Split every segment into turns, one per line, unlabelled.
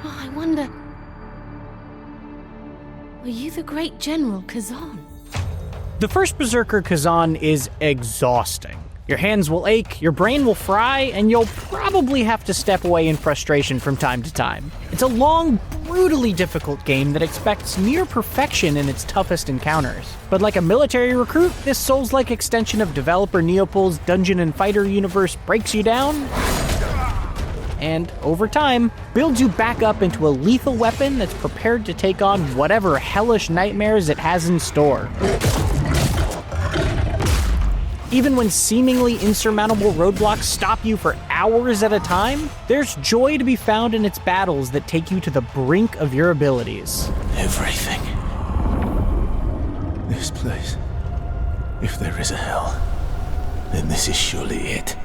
Oh, I wonder... Were you the great General Kazan?
The First Berserker Kazan is exhausting. Your hands will ache, your brain will fry, and you'll probably have to step away in frustration from time to time. It's a long, brutally difficult game that expects near perfection in its toughest encounters. But like a military recruit, this Souls-like extension of developer Neopol's Dungeon and Fighter universe breaks you down, and over time, builds you back up into a lethal weapon that's prepared to take on whatever hellish nightmares it has in store. Even when seemingly insurmountable roadblocks stop you for hours at a time, there's joy to be found in its battles that take you to the brink of your abilities.
Everything. This place. If there is a hell, then this is surely it.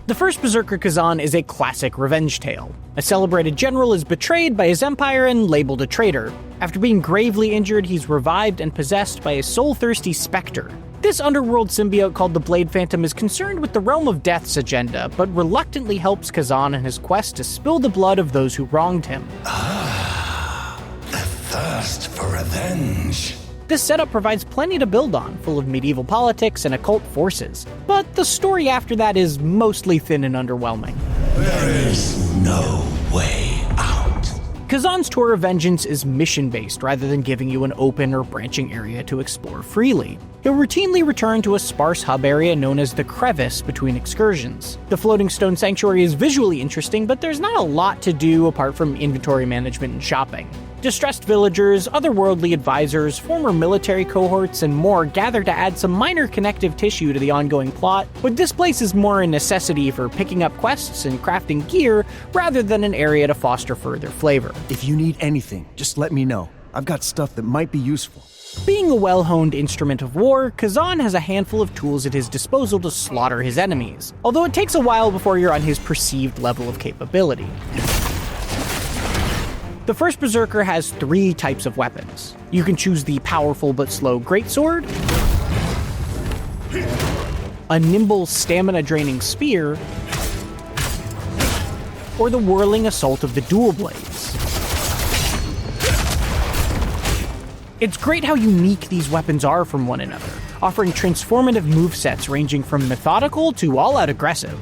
The First Berserker Kazan is a classic revenge tale. A celebrated general is betrayed by his empire and labeled a traitor. After being gravely injured, he's revived and possessed by a soul-thirsty specter. This underworld symbiote called the Blade Phantom is concerned with the Realm of Death's agenda, but reluctantly helps Kazan in his quest to spill the blood of those who wronged him.
The thirst for revenge.
This setup provides plenty to build on, full of medieval politics and occult forces. But the story after that is mostly thin and underwhelming.
There is no way out.
Kazan's Tour of Vengeance is mission-based rather than giving you an open or branching area to explore freely. You'll routinely return to a sparse hub area known as the Crevice between excursions. The floating stone sanctuary is visually interesting, but there's not a lot to do apart from inventory management and shopping. Distressed villagers, otherworldly advisors, former military cohorts, and more gather to add some minor connective tissue to the ongoing plot, but this place is more a necessity for picking up quests and crafting gear rather than an area to foster further flavor.
If you need anything, just let me know. I've got stuff that might be useful.
Being a well-honed instrument of war, Kazan has a handful of tools at his disposal to slaughter his enemies, although it takes a while before you're on his perceived level of capability. The First Berserker has 3 types of weapons. You can choose the powerful but slow greatsword, a nimble stamina-draining spear, or the whirling assault of the dual blades. It's great how unique these weapons are from one another, offering transformative movesets ranging from methodical to all-out aggressive.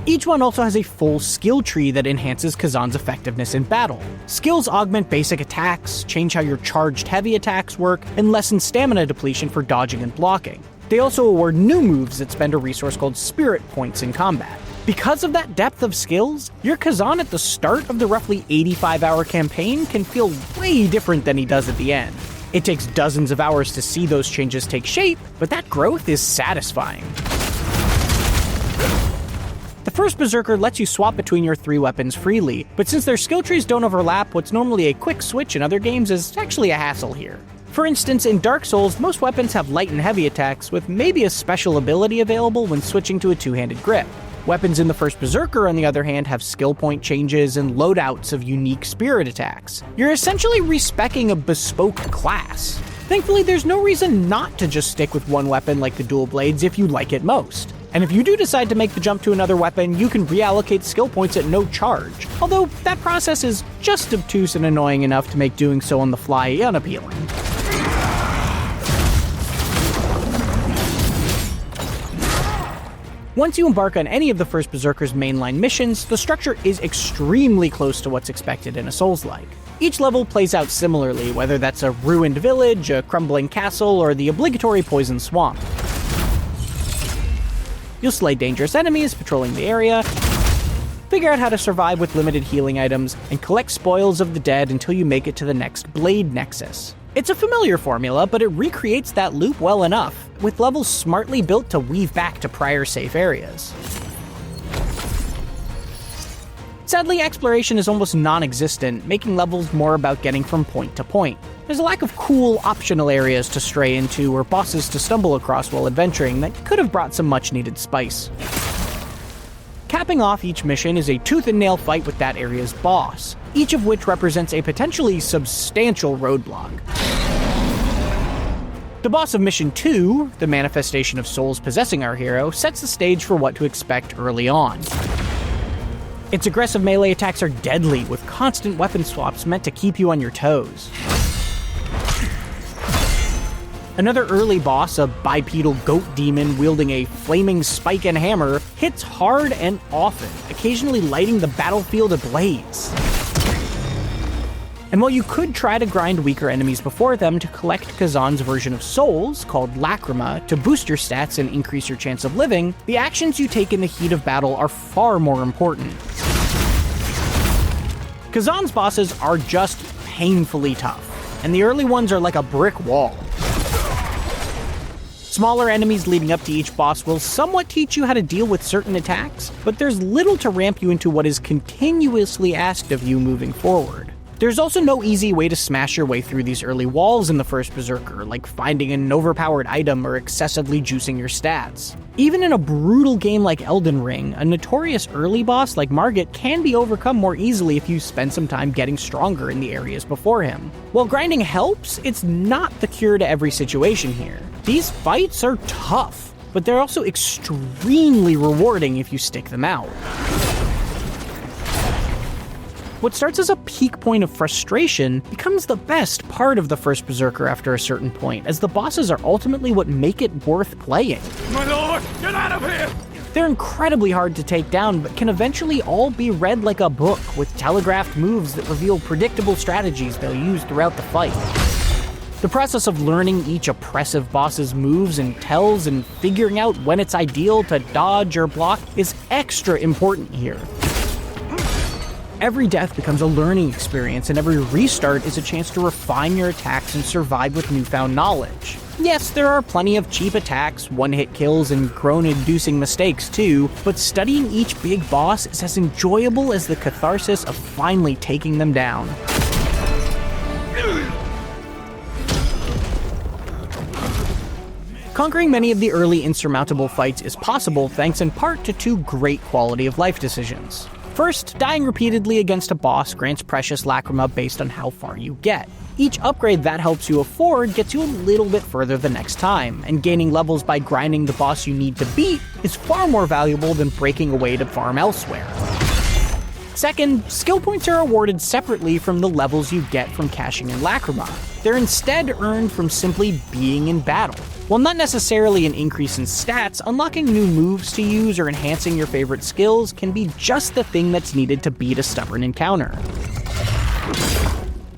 Each one also has a full skill tree that enhances Kazan's effectiveness in battle. Skills augment basic attacks, change how your charged heavy attacks work, and lessen stamina depletion for dodging and blocking. They also award new moves that spend a resource called Spirit Points in combat. Because of that depth of skills, your Kazan at the start of the roughly 85-hour campaign can feel way different than he does at the end. It takes dozens of hours to see those changes take shape, but that growth is satisfying. The First Berserker lets you swap between your 3 weapons freely, but since their skill trees don't overlap, what's normally a quick switch in other games is actually a hassle here. For instance, in Dark Souls, most weapons have light and heavy attacks, with maybe a special ability available when switching to a 2-handed grip. Weapons in the First Berserker, on the other hand, have skill point changes and loadouts of unique spirit attacks. You're essentially respecking a bespoke class. Thankfully, there's no reason not to just stick with one weapon like the dual blades if you like it most. And if you do decide to make the jump to another weapon, you can reallocate skill points at no charge, although that process is just obtuse and annoying enough to make doing so on the fly unappealing. Once you embark on any of the First Berserker's mainline missions, the structure is extremely close to what's expected in a Souls-like. Each level plays out similarly, whether that's a ruined village, a crumbling castle, or the obligatory poison swamp. You'll slay dangerous enemies patrolling the area, figure out how to survive with limited healing items, and collect spoils of the dead until you make it to the next Blade Nexus. It's a familiar formula, but it recreates that loop well enough, with levels smartly built to weave back to prior safe areas. Sadly, exploration is almost non-existent, making levels more about getting from point to point. There's a lack of cool, optional areas to stray into or bosses to stumble across while adventuring that could have brought some much-needed spice. Capping off each mission is a tooth-and-nail fight with that area's boss, each of which represents a potentially substantial roadblock. The boss of Mission 2, the manifestation of souls possessing our hero, sets the stage for what to expect early on. Its aggressive melee attacks are deadly, with constant weapon swaps meant to keep you on your toes. Another early boss, a bipedal goat demon wielding a flaming spike and hammer, hits hard and often, occasionally lighting the battlefield ablaze. And while you could try to grind weaker enemies before them to collect Kazan's version of souls, called Lacrima, to boost your stats and increase your chance of living, the actions you take in the heat of battle are far more important. Kazan's bosses are just painfully tough, and the early ones are like a brick wall. Smaller enemies leading up to each boss will somewhat teach you how to deal with certain attacks, but there's little to ramp you into what is continuously asked of you moving forward. There's also no easy way to smash your way through these early walls in the First Berserker, like finding an overpowered item or excessively juicing your stats. Even in a brutal game like Elden Ring, a notorious early boss like Margit can be overcome more easily if you spend some time getting stronger in the areas before him. While grinding helps, it's not the cure to every situation here. These fights are tough, but they're also extremely rewarding if you stick them out. What starts as a peak point of frustration becomes the best part of the First Berserker after a certain point, as the bosses are ultimately what make it worth playing.
My lord, get out of here!
They're incredibly hard to take down, but can eventually all be read like a book, with telegraphed moves that reveal predictable strategies they'll use throughout the fight. The process of learning each oppressive boss's moves and tells and figuring out when it's ideal to dodge or block is extra important here. Every death becomes a learning experience, and every restart is a chance to refine your attacks and survive with newfound knowledge. Yes, there are plenty of cheap attacks, one-hit kills, and groan-inducing mistakes too, but studying each big boss is as enjoyable as the catharsis of finally taking them down. Conquering many of the early insurmountable fights is possible thanks in part to two great quality-of-life decisions. First, dying repeatedly against a boss grants precious Lacrima based on how far you get. Each upgrade that helps you afford gets you a little bit further the next time, and gaining levels by grinding the boss you need to beat is far more valuable than breaking away to farm elsewhere. Second, skill points are awarded separately from the levels you get from cashing in Lacrima. They're instead earned from simply being in battle. While not necessarily an increase in stats, unlocking new moves to use or enhancing your favorite skills can be just the thing that's needed to beat a stubborn encounter.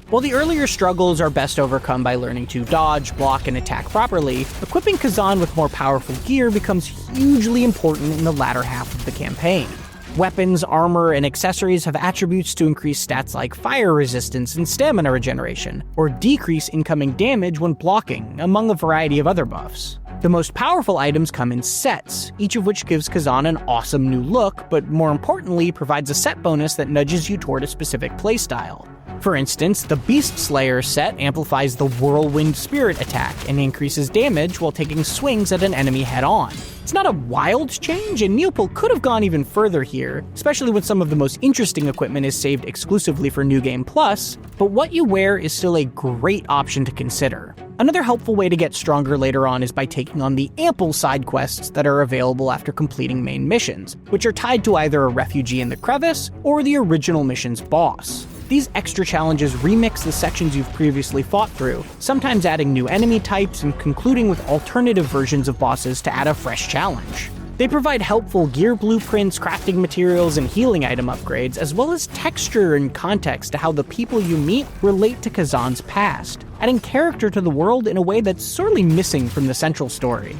While the earlier struggles are best overcome by learning to dodge, block, and attack properly, equipping Kazan with more powerful gear becomes hugely important in the latter half of the campaign. Weapons, armor, and accessories have attributes to increase stats like fire resistance and stamina regeneration, or decrease incoming damage when blocking, among a variety of other buffs. The most powerful items come in sets, each of which gives Kazan an awesome new look, but more importantly provides a set bonus that nudges you toward a specific playstyle. For instance, the Beast Slayer set amplifies the Whirlwind Spirit attack and increases damage while taking swings at an enemy head-on. It's not a wild change, and Neopol could have gone even further here, especially when some of the most interesting equipment is saved exclusively for New Game Plus, but what you wear is still a great option to consider. Another helpful way to get stronger later on is by taking on the ample side quests that are available after completing main missions, which are tied to either a refugee in the Crevice or the original mission's boss. These extra challenges remix the sections you've previously fought through, sometimes adding new enemy types and concluding with alternative versions of bosses to add a fresh challenge. They provide helpful gear blueprints, crafting materials, and healing item upgrades, as well as texture and context to how the people you meet relate to Kazan's past, adding character to the world in a way that's sorely missing from the central story.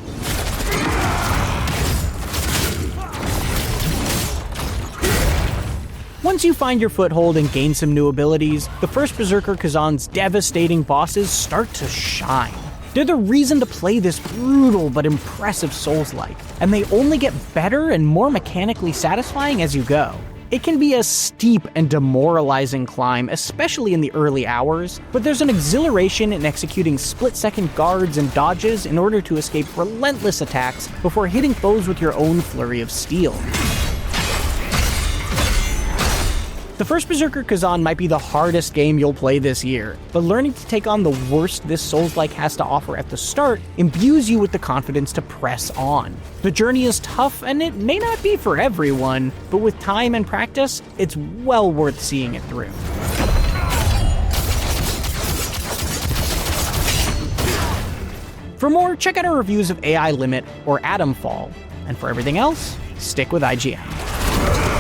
Once you find your foothold and gain some new abilities, the First Berserker Kazan's devastating bosses start to shine. They're the reason to play this brutal but impressive Soulslike, and they only get better and more mechanically satisfying as you go. It can be a steep and demoralizing climb, especially in the early hours, but there's an exhilaration in executing split-second guards and dodges in order to escape relentless attacks before hitting foes with your own flurry of steel. The First Berserker Kazan might be the hardest game you'll play this year, but learning to take on the worst this Soulslike has to offer at the start imbues you with the confidence to press on. The journey is tough and it may not be for everyone, but with time and practice, it's well worth seeing it through. For more, check out our reviews of AI Limit or Atom Fall, and for everything else, stick with IGN.